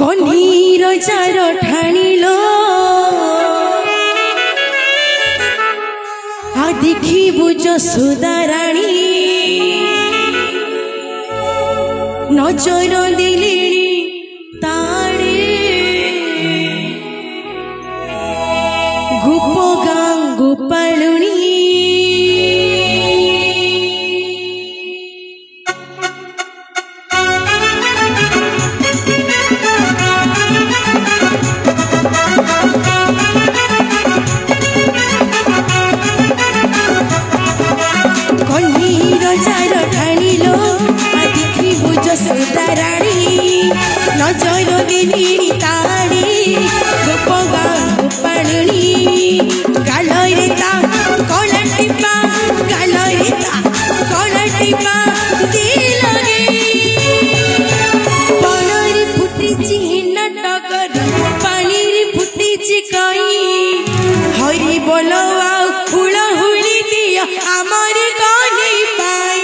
कन्हीर चार ठाणिल आ देखिबु यशोदा राणी नजर दिलेणी ताड़े गोप गां गोपालुणी नजर दिली ताड़ी गोप गां गोपालुणी गालरे ता कला टिपा गालरे ता कला टिपा दिलगे बनरी फुटिची नाटकर पानी फुटिची कई हरि बोलो हुला हुली दिया आमर कनी पाई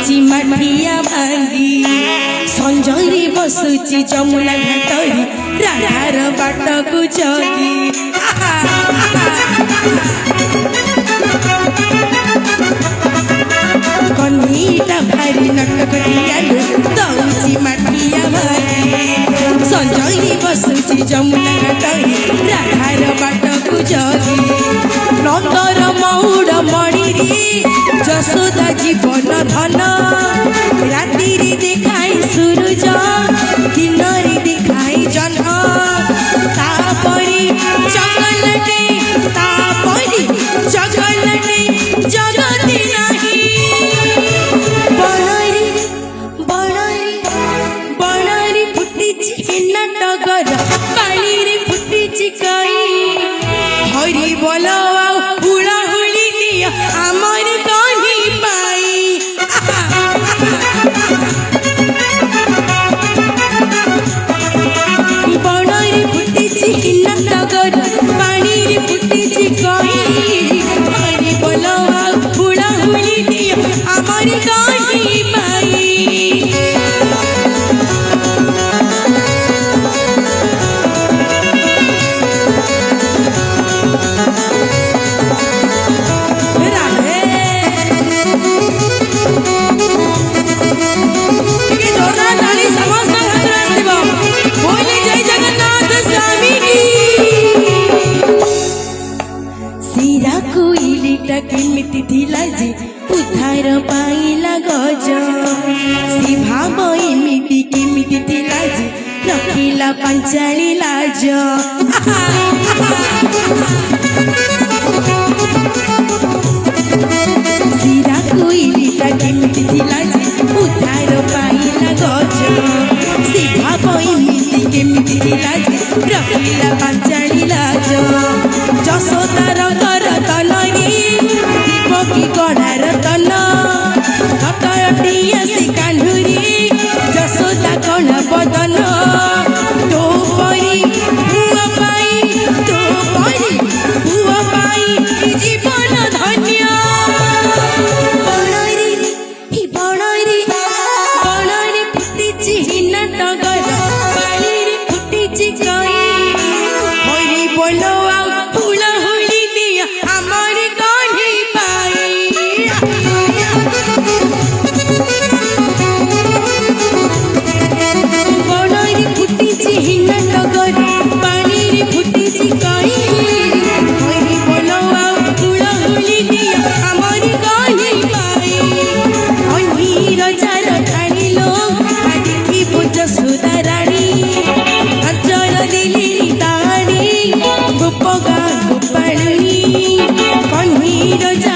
माठिया भांगी संजय बसुची जमुना घाटरी राधार बाट को जगी कन्हीटा भारी नटकटिया दौची माठिया भांगी संजय बसुची जमुना घाटरी राधार बाट को जगी नंदर मौड़ मणिरी यशोदा जीवन धन राति देखाई सूरज दिन देखाई जन्म तापरी चकलटे जगती नहीं बणरी फुटिची नाटकर पानी रे फुटिची कई हरि बोल हुला हुली दिया आमर कनी पाई बणरी फुटिची नाटकर पानी रे फुटिची कई हरि बोल हुला हुली दिया आमर कनी पाई केमिति थिला जे उद्धार पाइला गज सी भाव एमिति केमिति थिला जे रखिला पंचाली लाज सीरा कोइलीटा केमिति थिला जे उद्धार पाइला गज सी भाव एमिति केमिति थिला जे रखिला पंचाली लाज यशोदार कर तनरी की गढ़ार तन हटटिया से कान्हुरी यशोदा कण बदन तो परी पुआ पाई जीवन धन्य बणरी फुटिची नाटकर पानी रे फुटिची कई हरि बोल हुला हुली दिया आमर कनी पाई ବିରଜା